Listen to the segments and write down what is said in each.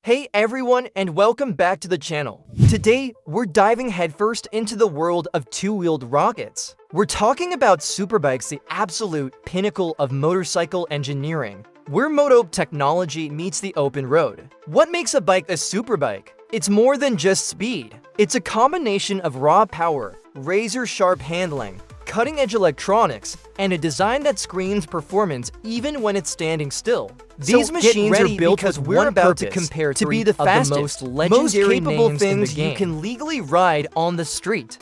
Hey everyone, and welcome back to the channel. Today, we're diving headfirst into the world of two-wheeled rockets. We're talking about superbikes, the absolute pinnacle of motorcycle engineering, where moto technology meets the open road. What makes a bike a superbike? It's more than just speed. It's a combination of raw power, razor-sharp handling, cutting-edge electronics, and a design that screams performance even when it's standing still. These machines are built because we're about to compare to be the fastest, most capable things you can legally ride on the street.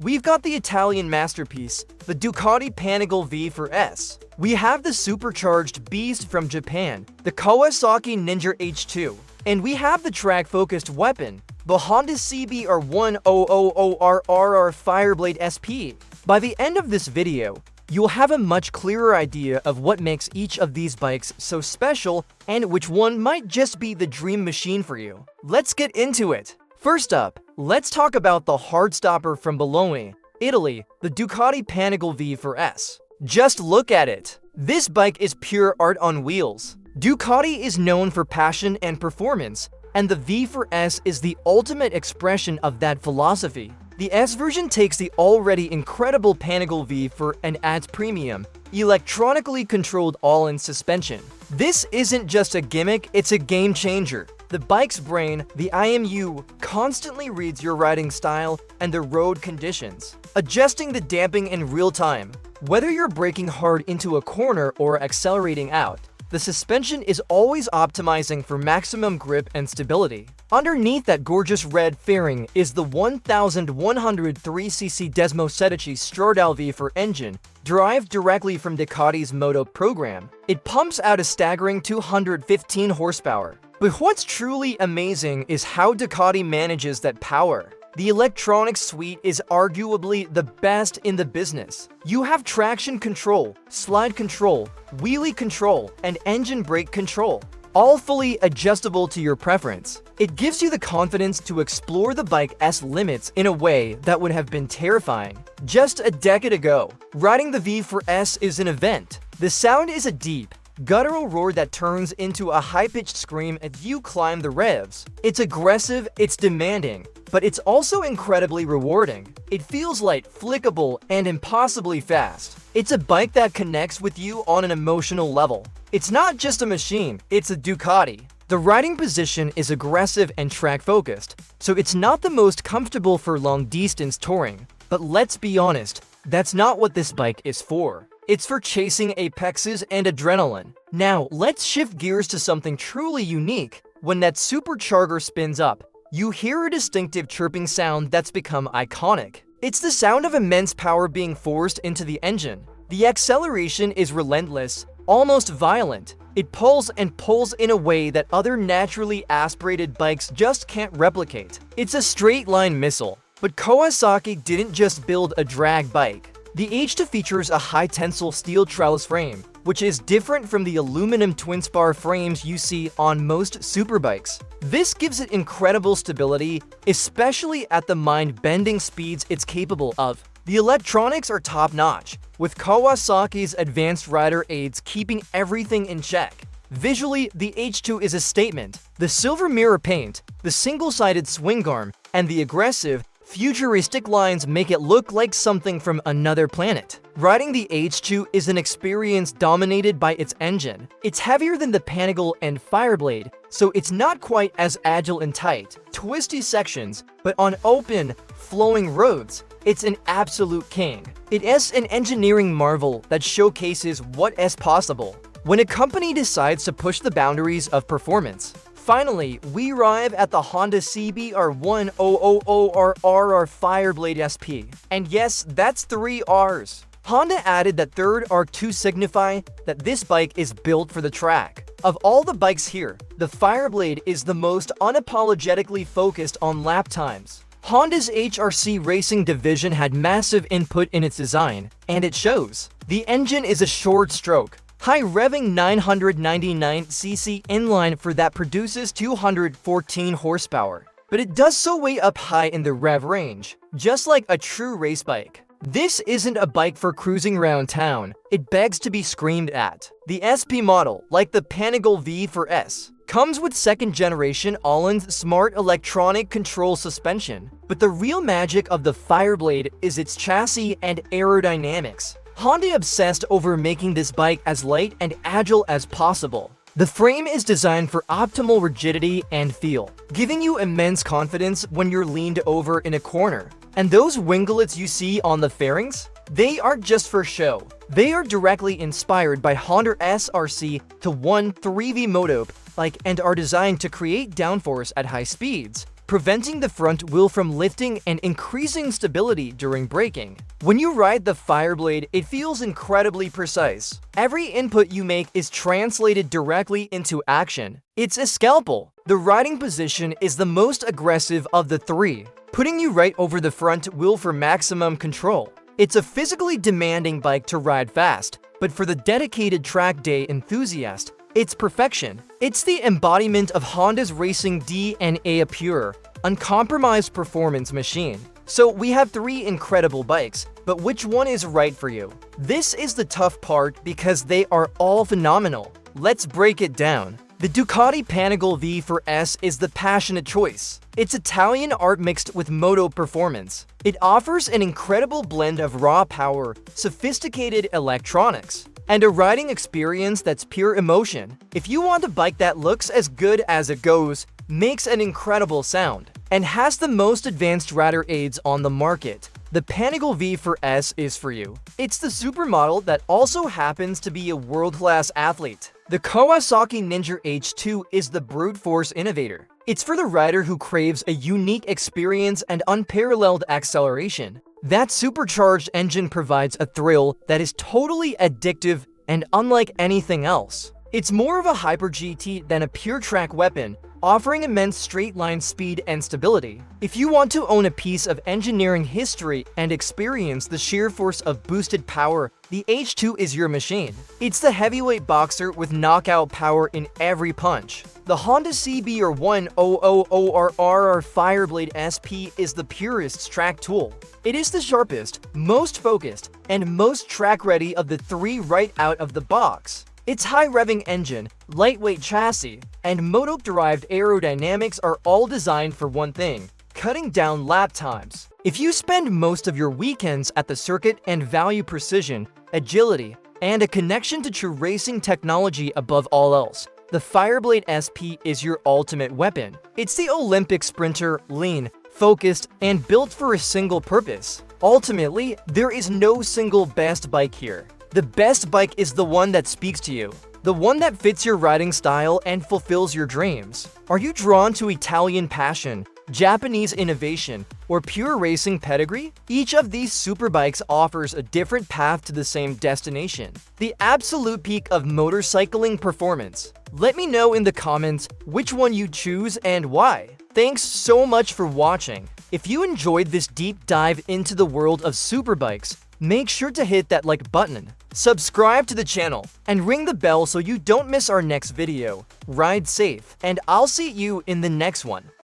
We've got the Italian masterpiece, the Ducati Panigale V4S. We have the supercharged beast from Japan, the Kawasaki Ninja H2. And we have the track-focused weapon, the Honda CBR1000RR Fireblade SP. By the end of this video, you'll have a much clearer idea of what makes each of these bikes so special and which one might just be the dream machine for you. Let's get into it. First up, let's talk about the hardstopper from Bologna, Italy, the Ducati Panigale V4S. Just look at it. This bike is pure art on wheels. Ducati is known for passion and performance, and the V4S is the ultimate expression of that philosophy. The S version takes the already incredible Panigale V4 and adds premium, electronically controlled all-in suspension. This isn't just a gimmick, it's a game changer. The bike's brain, the IMU, constantly reads your riding style and the road conditions, adjusting the damping in real time. Whether you're braking hard into a corner or accelerating out, the suspension is always optimizing for maximum grip and stability. Underneath that gorgeous red fairing is the 1103cc Desmosedici Stradale V4 engine, derived directly from Ducati's Moto program. It pumps out a staggering 215 horsepower. But what's truly amazing is how Ducati manages that power. The electronics suite is arguably the best in the business. You have traction control, slide control, wheelie control, and engine brake control, all fully adjustable to your preference. It gives you the confidence to explore the bike's limits in a way that would have been terrifying just a decade ago. Riding the V4S is an event. The sound is a deep, guttural roar that turns into a high-pitched scream as you climb the revs. It's aggressive, it's demanding, but it's also incredibly rewarding. It feels light, flickable, and impossibly fast. It's a bike that connects with you on an emotional level. It's not just a machine, it's a Ducati. The riding position is aggressive and track-focused, so it's not the most comfortable for long-distance touring. But let's be honest, that's not what this bike is for. It's for chasing apexes and adrenaline. Now, let's shift gears to something truly unique. When that supercharger spins up, you hear a distinctive chirping sound that's become iconic. It's the sound of immense power being forced into the engine. The acceleration is relentless, almost violent. It pulls and pulls in a way that other naturally aspirated bikes just can't replicate. It's a straight-line missile. But Kawasaki didn't just build a drag bike. The H2 features a high-tensile steel trellis frame, which is different from the aluminum twin-spar frames you see on most superbikes. This gives it incredible stability, especially at the mind-bending speeds it's capable of. The electronics are top-notch, with Kawasaki's advanced rider aids keeping everything in check. Visually, the H2 is a statement. The silver mirror paint, the single-sided swing arm, and the aggressive, futuristic lines make it look like something from another planet. Riding the H2 is an experience dominated by its engine. It's heavier than the Panigale and Fireblade, so it's not quite as agile in tight, twisty sections, but on open, flowing roads, it's an absolute king. It is an engineering marvel that showcases what is possible when a company decides to push the boundaries of performance. Finally, we arrive at the Honda CBR1000RR Fireblade SP. And yes, that's 3 R's. Honda added that third R to signify that this bike is built for the track. Of all the bikes here, the Fireblade is the most unapologetically focused on lap times. Honda's HRC racing division had massive input in its design, and it shows. The engine is a short stroke, high-revving 999cc inline for that produces 214 horsepower. But it does so way up high in the rev range, just like a true race bike. This isn't a bike for cruising around town. It begs to be screamed at. The SP model, like the Panigale V4S, comes with second-generation Öhlins smart electronic control suspension. But the real magic of the Fireblade is its chassis and aerodynamics. Honda obsessed over making this bike as light and agile as possible. The frame is designed for optimal rigidity and feel, giving you immense confidence when you're leaned over in a corner. And those winglets you see on the fairings? They aren't just for show. They are directly inspired by Honda SRC to 3V moto-like and are designed to create downforce at high speeds, preventing the front wheel from lifting and increasing stability during braking. When you ride the Fireblade, it feels incredibly precise. Every input you make is translated directly into action. It's a scalpel. The riding position is the most aggressive of the three, putting you right over the front wheel for maximum control. It's a physically demanding bike to ride fast, but for the dedicated track day enthusiast, it's perfection. It's the embodiment of Honda's racing DNA, a pure, uncompromised performance machine. So we have three incredible bikes, but which one is right for you? This is the tough part because they are all phenomenal. Let's break it down. The Ducati Panigale V4S is the passionate choice. It's Italian art mixed with moto performance. It offers an incredible blend of raw power, sophisticated electronics, and a riding experience that's pure emotion. If you want a bike that looks as good as it goes, makes an incredible sound, and has the most advanced rider aids on the market, the Panigale V4S is for you. It's the supermodel that also happens to be a world-class athlete. The Kawasaki Ninja H2 is the brute force innovator. It's for the rider who craves a unique experience and unparalleled acceleration. That supercharged engine provides a thrill that is totally addictive and unlike anything else. It's more of a hyper GT than a pure track weapon, offering immense straight-line speed and stability. If you want to own a piece of engineering history and experience the sheer force of boosted power, the H2 is your machine. It's the heavyweight boxer with knockout power in every punch. The Honda CBR 1000RR Fireblade SP is the purest track tool. It is the sharpest, most focused, and most track-ready of the three right out of the box. Its high-revving engine, lightweight chassis, and moto-derived aerodynamics are all designed for one thing: cutting down lap times. If you spend most of your weekends at the circuit and value precision, agility, and a connection to true racing technology above all else, the Fireblade SP is your ultimate weapon. It's the Olympic sprinter, lean, focused, and built for a single purpose. Ultimately, there is no single best bike here. The best bike is the one that speaks to you, the one that fits your riding style and fulfills your dreams. Are you drawn to Italian passion, Japanese innovation, or pure racing pedigree? Each of these superbikes offers a different path to the same destination, the absolute peak of motorcycling performance. Let me know in the comments which one you choose and why. Thanks so much for watching. If you enjoyed this deep dive into the world of superbikes, make sure to hit that like button, subscribe to the channel, and ring the bell so you don't miss our next video. Ride safe, and I'll see you in the next one.